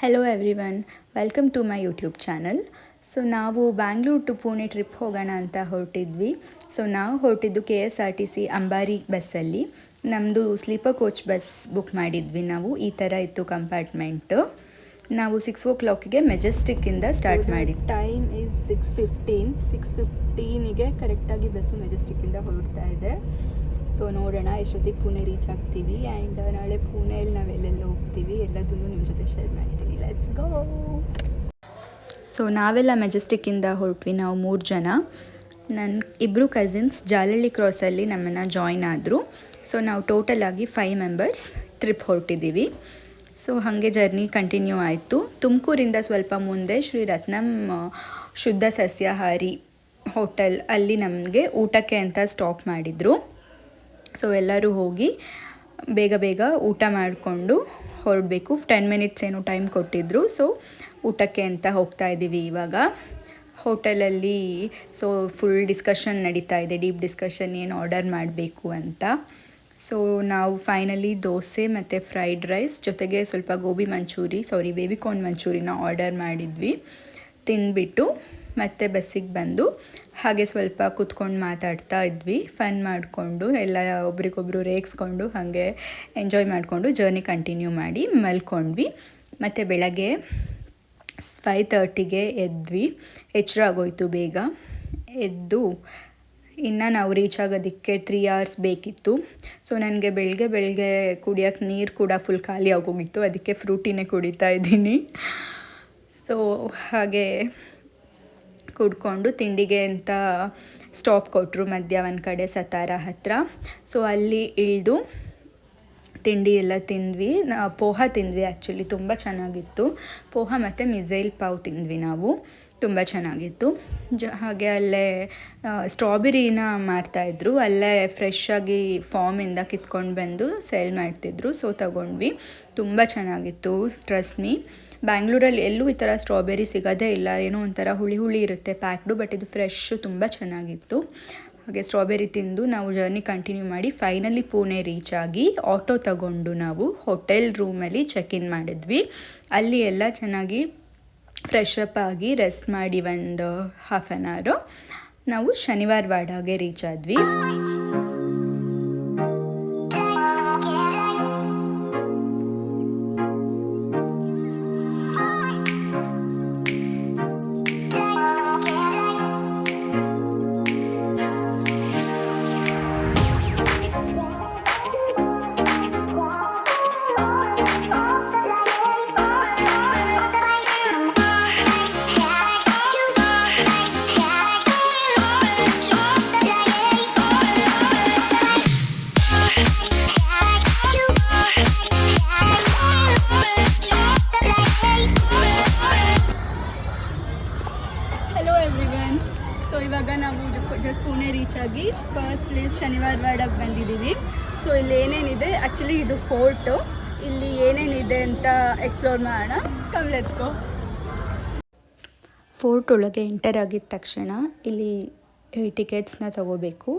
Hello everyone, welcome to my YouTube channel. So ನಾವು Bangalore to Pune trip ಹೋಗೋಣ ಅಂತ ಹೊರಟಿದ್ವಿ. So ನಾವು ಹೊರಟಿದ್ದು KSRTC ಅಂಬಾರಿ ಬಸ್ಸಲ್ಲಿ. ನಮ್ಮದು ಸ್ಲೀಪರ್ ಕೋಚ್ ಬಸ್ ಬುಕ್ ಮಾಡಿದ್ವಿ ನಾವು. ಈ ಥರ ಇತ್ತು ಕಂಪಾರ್ಟ್ಮೆಂಟು. ನಾವು 6 o'clock ಮೆಜೆಸ್ಟಿಕ್ಕಿಂದ ಸ್ಟಾರ್ಟ್ ಮಾಡಿದ್ವಿ. ಟೈಮ್ ಈಸ್ 6:15ಗೆ ಕರೆಕ್ಟಾಗಿ ಬಸ್ಸು ಮೆಜೆಸ್ಟಿಕ್ಕಿಂದ ಹೊರಡ್ತಾ ಇದೆ. ಸೊ ನೋಡೋಣ ಎಷ್ಟೊತ್ತಿಗೆ ಪುಣೆ ರೀಚ್ ಆಗ್ತೀವಿ. ಆ್ಯಂಡ್ ನಾಳೆ ಪುಣೆಯಲ್ಲಿ ನಾವೆಲ್ಲೆಲ್ಲ ಹೋಗ್ತೀವಿ ಎಲ್ಲದನ್ನು ನಿಮ್ಮ ಜೊತೆ ಶೇರ್ ಮಾಡ್ತೀವಿ. Let's go. ಸೊ ನಾವೆಲ್ಲ ಮೆಜೆಸ್ಟಿಕ್ಕಿಂದ ಹೊರಟ್ವಿ. ನಾವು 3 ಜನ. ನನ್ನ 2 ಕಸಿನ್ಸ್ ಜಾಲಹಳ್ಳಿ ಕ್ರಾಸಲ್ಲಿ ನಮ್ಮನ್ನು ಜಾಯ್ನ್ ಆದರು. ಸೊ ನಾವು ಟೋಟಲಾಗಿ 5 ಮೆಂಬರ್ಸ್ ಟ್ರಿಪ್ ಹೊರಟಿದ್ದೀವಿ. ಸೊ ಹಾಗೆ ಜರ್ನಿ ಕಂಟಿನ್ಯೂ ಆಯಿತು. ತುಮಕೂರಿಂದ ಸ್ವಲ್ಪ ಮುಂದೆ ಶ್ರೀ ರತ್ನಂ ಶುದ್ಧ ಸಸ್ಯಾಹಾರಿ ಹೋಟೆಲ್ ಅಲ್ಲಿ ನಮಗೆ ಊಟಕ್ಕೆ ಅಂತ ಸ್ಟಾಪ್ ಮಾಡಿದರು. ಸೊ ಎಲ್ಲರೂ ಹೋಗಿ ಬೇಗ ಊಟ ಮಾಡಿಕೊಂಡು ಹೊರಡಬೇಕು. 10 minutes ಏನೋ ಟೈಮ್ ಕೊಟ್ಟಿದ್ದರು. ಸೊ ಊಟಕ್ಕೆ ಅಂತ ಹೋಗ್ತಾ ಇದ್ದೀವಿ ಇವಾಗ. ಹೋಟೆಲಲ್ಲಿ ಸೊ ಫುಲ್ ಡಿಸ್ಕಷನ್ ನಡೀತಾ ಇದೆ, ಡೀಪ್ ಡಿಸ್ಕಷನ್ ಏನು ಆರ್ಡರ್ ಮಾಡಬೇಕು ಅಂತ. ಸೊ ನಾವು ಫೈನಲಿ ದೋಸೆ ಮತ್ತು ಫ್ರೈಡ್ ರೈಸ್ ಜೊತೆಗೆ ಸ್ವಲ್ಪ ಬೇಬಿಕಾರ್ನ್ ಮಂಚೂರಿನ ಆರ್ಡರ್ ಮಾಡಿದ್ವಿ. ತಿಂದ್ಬಿಟ್ಟು ಮತ್ತೆ ಬಸ್ಸಿಗೆ ಬಂದು ಹಾಗೆ ಸ್ವಲ್ಪ ಕೂತ್ಕೊಂಡು ಮಾತಾಡ್ತಾ ಇದ್ವಿ. ಫನ್ ಮಾಡಿಕೊಂಡು ಎಲ್ಲ ಒಬ್ರಿಗೊಬ್ರು ರೇಗಿಸ್ಕೊಂಡು ಹಾಗೆ ಎಂಜಾಯ್ ಮಾಡಿಕೊಂಡು ಜರ್ನಿ ಕಂಟಿನ್ಯೂ ಮಾಡಿ ಮಲ್ಕೊಂಡ್ವಿ. ಮತ್ತು ಬೆಳಗ್ಗೆ 5:30ಗೆ ಎದ್ವಿ. ಎಚ್ಚರ ಆಗೋಯ್ತು ಬೇಗ. ಎದ್ದು ಇನ್ನು ನಾವು ರೀಚ್ ಆಗೋದಕ್ಕೆ 3 hours ಬೇಕಿತ್ತು. ಸೊ ನನಗೆ ಬೆಳಗ್ಗೆ ಕುಡಿಯೋಕ್ಕೆ ನೀರು ಕೂಡ ಫುಲ್ ಖಾಲಿ ಆಗೋಗಿತ್ತು. ಅದಕ್ಕೆ ಫ್ರೂಟಿನೇ ಕುಡಿತಾ ಇದ್ದೀನಿ. ಸೊ ಹಾಗೆ ಕುಡ್ಕೊಂಡು ತಿಂಡಿಗೆ ಅಂತ ಸ್ಟಾಪ್ ಕೊಟ್ಟರು ಮಧ್ಯ ಒಂದು ಕಡೆ ಸತಾರ ಹತ್ತಿರ. ಸೊ ಅಲ್ಲಿ ಇಳಿದು ತಿಂಡಿ ಎಲ್ಲ ತಿಂದ್ವಿ. ಪೋಹ ತಿಂದ್ವಿ. ಆ್ಯಕ್ಚುಲಿ ತುಂಬ ಚೆನ್ನಾಗಿತ್ತು. ಪೋಹ ಮತ್ತು ಮಿಸೈಲ್ ಪಾವ್ ತಿಂದ್ವಿ ನಾವು. ತುಂಬ ಚೆನ್ನಾಗಿತ್ತು. ಹಾಗೆ ಅಲ್ಲೇ ಸ್ಟ್ರಾಬೆರಿನ ಮಾರ್ತಾಯಿದ್ರು. ಅಲ್ಲೇ ಫ್ರೆಶ್ಶಾಗಿ ಫಾರ್ಮಿಂದ ಕಿತ್ಕೊಂಡು ಬಂದು ಸೇಲ್ ಮಾಡ್ತಿದ್ರು. ಸೊ ತಗೊಂಡ್ವಿ. ತುಂಬ ಚೆನ್ನಾಗಿತ್ತು. ಟ್ರಸ್ಟ್ ಮೀ, ಬ್ಯಾಂಗ್ಳೂರಲ್ಲಿ ಎಲ್ಲೂ ಈ ಥರ ಸ್ಟ್ರಾಬೆರಿ ಸಿಗೋದೇ ಇಲ್ಲ. ಏನೋ ಒಂಥರ ಹುಳಿ ಇರುತ್ತೆ ಪ್ಯಾಕ್ಡು, ಬಟ್ ಇದು ಫ್ರೆಶ್ಶು ತುಂಬ ಚೆನ್ನಾಗಿತ್ತು. ಹಾಗೆ ಸ್ಟ್ರಾಬೆರಿ ತಿಂದು ನಾವು ಜರ್ನಿ ಕಂಟಿನ್ಯೂ ಮಾಡಿ ಫೈನಲಿ ಪುಣೆ ರೀಚ್ ಆಗಿ ಆಟೋ ತಗೊಂಡು ನಾವು ಹೋಟೆಲ್ ರೂಮಲ್ಲಿ ಚೆಕ್-ಇನ್ ಮಾಡಿದ್ವಿ. ಅಲ್ಲಿ ಎಲ್ಲ ಚೆನ್ನಾಗಿ ಫ್ರೆಶ್ ಅಪ್ ಆಗಿ ರೆಸ್ಟ್ ಮಾಡಿ ಒಂದು 1/2 hour ನಾವು ಶನಿವಾರವಾಡಾಗೆ ರೀಚ್ ಆದ್ವಿ. ಸೊ ಇವಾಗ ನಾವು ಜಸ್ಟ್ ಪುಣೆ ರೀಚ್ ಆಗಿ ಫಸ್ಟ್ ಪ್ಲೇಸ್ ಶನಿವಾರವಾಡಕ್ಕೆ ಬಂದಿದ್ದೀವಿ. ಸೊ ಇಲ್ಲಿ ಏನೇನಿದೆ, ಆ್ಯಕ್ಚುಲಿ ಇದು ಫೋರ್ಟು. ಇಲ್ಲಿ ಏನೇನಿದೆ ಅಂತ ಎಕ್ಸ್ಪ್ಲೋರ್ ಮಾಡೋಣ. Come let's go. ಫೋರ್ಟ್ ಒಳಗೆ ಎಂಟರ್ ಆಗಿದ ತಕ್ಷಣ ಇಲ್ಲಿ ಟಿಕೆಟ್ಸ್ನ ತೊಗೋಬೇಕು.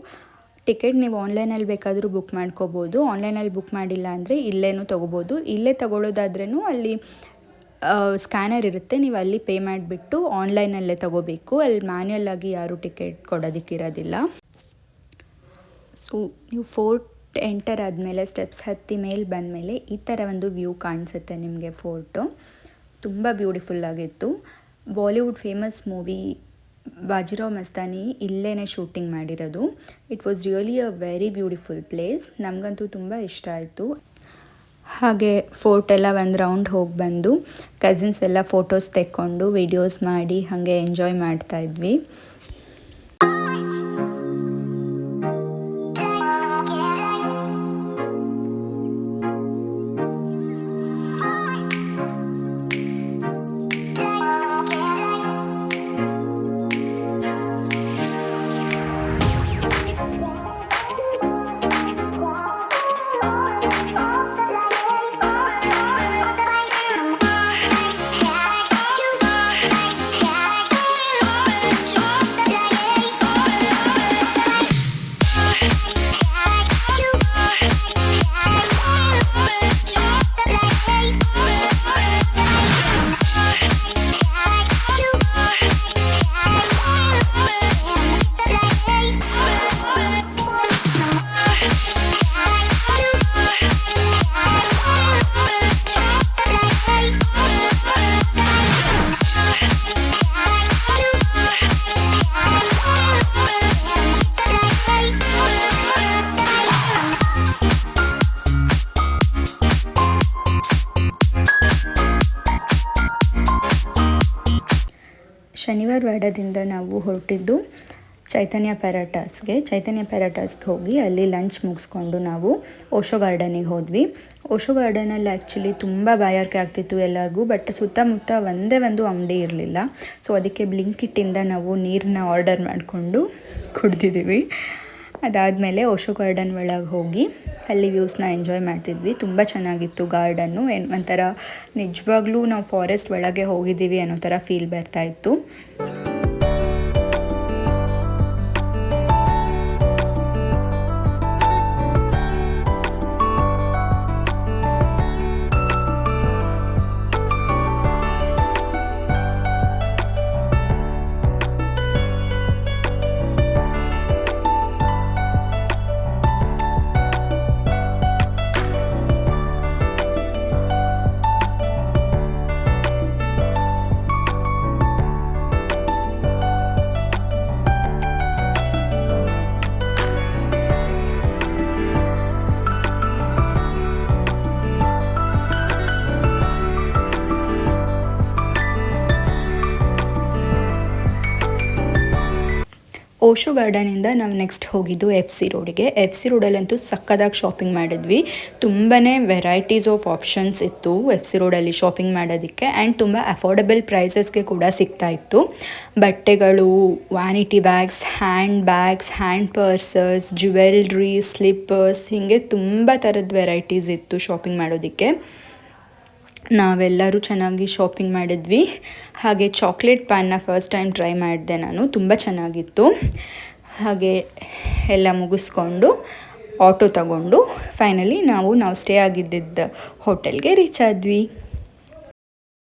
ಟಿಕೆಟ್ ನೀವು ಆನ್ಲೈನಲ್ಲಿ ಬೇಕಾದರೂ ಬುಕ್ ಮಾಡ್ಕೋಬೋದು. ಆನ್ಲೈನಲ್ಲಿ ಬುಕ್ ಮಾಡಿಲ್ಲ ಅಂದರೆ ಇಲ್ಲೇನೂ ತೊಗೋಬೋದು. ಇಲ್ಲೇ ತೊಗೊಳ್ಳೋದಾದ್ರೂ ಅಲ್ಲಿ ಸ್ಕ್ಯಾನರ್ ಇರುತ್ತೆ, ನೀವು ಅಲ್ಲಿ ಪೇ ಮಾಡಿಬಿಟ್ಟು ಆನ್ಲೈನಲ್ಲೇ ತೊಗೋಬೇಕು. ಅಲ್ಲಿ ಮ್ಯಾನ್ಯಲ್ ಆಗಿ ಯಾರೂ ಟಿಕೆಟ್ ಕೊಡೋದಕ್ಕಿರೋದಿಲ್ಲ. ಸೊ ನೀವು ಫೋರ್ಟ್ ಎಂಟರ್ ಆದಮೇಲೆ ಸ್ಟೆಪ್ಸ್ ಹತ್ತಿ ಮೇಲೆ ಬಂದಮೇಲೆ ಈ ಥರ ಒಂದು ವ್ಯೂ ಕಾಣಿಸುತ್ತೆ ನಿಮಗೆ ಫೋರ್ಟು. ತುಂಬ ಬ್ಯೂಟಿಫುಲ್ಲಾಗಿತ್ತು. Bollywood famous movie Bajirao Mastani ಇಲ್ಲೇ ಶೂಟಿಂಗ್ ಮಾಡಿರೋದು. It was really a very beautiful place. ನಮಗಂತೂ ತುಂಬ ಇಷ್ಟ ಆಯಿತು. ಹಾಗೆ ಫೋರ್ಟೆಲ್ಲ ಒಂದು ರೌಂಡ್ ಹೋಗಿ ಬಂದು ಕಸಿನ್ಸ್ ಎಲ್ಲ ಫೋಟೋಸ್ ತೆಕ್ಕೊಂಡು ವಿಡಿಯೋಸ್ ಮಾಡಿ ಹಾಗೆ ಎಂಜಾಯ್ ಮಾಡ್ತಾಯಿದ್ವಿ. ಶನಿವಾರ ವಾಡದಿಂದ ನಾವು ಹೊರಟಿದ್ದು ಚೈತನ್ಯ ಪ್ಯಾರಾಟಸ್ಗೆ ಹೋಗಿ ಅಲ್ಲಿ ಲಂಚ್ ಮುಗಿಸ್ಕೊಂಡು ನಾವು ಓಶೋ ಗಾರ್ಡನಿಗೆ ಹೋದ್ವಿ. ಓಶೋ ಗಾರ್ಡನಲ್ಲಿ ಆ್ಯಕ್ಚುಲಿ ತುಂಬ ಬಾಯಾರಿಕೆ ಆಗ್ತಿತ್ತು ಎಲ್ಲರಿಗೂ, ಬಟ್ ಸುತ್ತಮುತ್ತ ಒಂದೇ ಒಂದು ಅಂಗಡಿ ಇರಲಿಲ್ಲ. ಸೊ ಅದಕ್ಕೆ ಬ್ಲಿಂಕಿಟ್ಟಿಂದ ನಾವು ನೀರನ್ನ ಆರ್ಡರ್ ಮಾಡಿಕೊಂಡು ಕುಡ್ದಿದ್ದೀವಿ. ಅದಾದಮೇಲೆ ಓಶೋ ಗಾರ್ಡನ್ ಒಳಗೆ ಹೋಗಿ ಅಲ್ಲಿ ವ್ಯೂಸ್ನ ಎಂಜಾಯ್ ಮಾಡ್ತಿದ್ವಿ. ತುಂಬ ಚೆನ್ನಾಗಿತ್ತು ಗಾರ್ಡನ್ನು. ಒಂಥರ ನಿಜವಾಗ್ಲೂ ನಾವು ಫಾರೆಸ್ಟ್ ಒಳಗೆ ಹೋಗಿದ್ದೀವಿ ಅನ್ನೋ ಥರ ಫೀಲ್ ಬರ್ತಾಯಿತ್ತು. ಓಶೋ ಗಾರ್ಡನಿಂದ ನಾವು ನೆಕ್ಸ್ಟ್ ಹೋಗಿದ್ದು FC ರೋಡಿಗೆ. FC ರೋಡಲ್ಲಂತೂ ಸಕ್ಕದಾಗಿ ಶಾಪಿಂಗ್ ಮಾಡಿದ್ವಿ. ತುಂಬಾ ವೆರೈಟೀಸ್ ಆಫ್ ಆಪ್ಷನ್ಸ್ ಇತ್ತು FC ರೋಡಲ್ಲಿ ಶಾಪಿಂಗ್ ಮಾಡೋದಕ್ಕೆ, ಆ್ಯಂಡ್ ತುಂಬ ಅಫೋರ್ಡಬಲ್ ಪ್ರೈಸಸ್ಗೆ ಕೂಡ ಸಿಗ್ತಾ ಇತ್ತು. ಬಟ್ಟೆಗಳು, vanity bags, hand pursues, jewellery, slippers, ಹೀಗೆ ತುಂಬ ಥರದ ವೆರೈಟೀಸ್ ಇತ್ತು ಶಾಪಿಂಗ್ ಮಾಡೋದಕ್ಕೆ. ನಾವೆಲ್ಲರೂ ಚೆನ್ನಾಗಿ ಶಾಪಿಂಗ್ ಮಾಡಿದ್ವಿ. ಹಾಗೆ ಚಾಕ್ಲೇಟ್ ಪಾನ್ನ ಫಸ್ಟ್ ಟೈಮ್ ಟ್ರೈ ಮಾಡಿದೆ ನಾನು, ತುಂಬ ಚೆನ್ನಾಗಿತ್ತು. ಹಾಗೆ ಎಲ್ಲ ಮುಗಿಸ್ಕೊಂಡು ಆಟೋ ತಗೊಂಡು ಫೈನಲಿ ನಾವು ಸ್ಟೇ ಆಗಿದ್ದ ಹೋಟೆಲ್ಗೆ ರೀಚ್ ಆದ್ವಿ.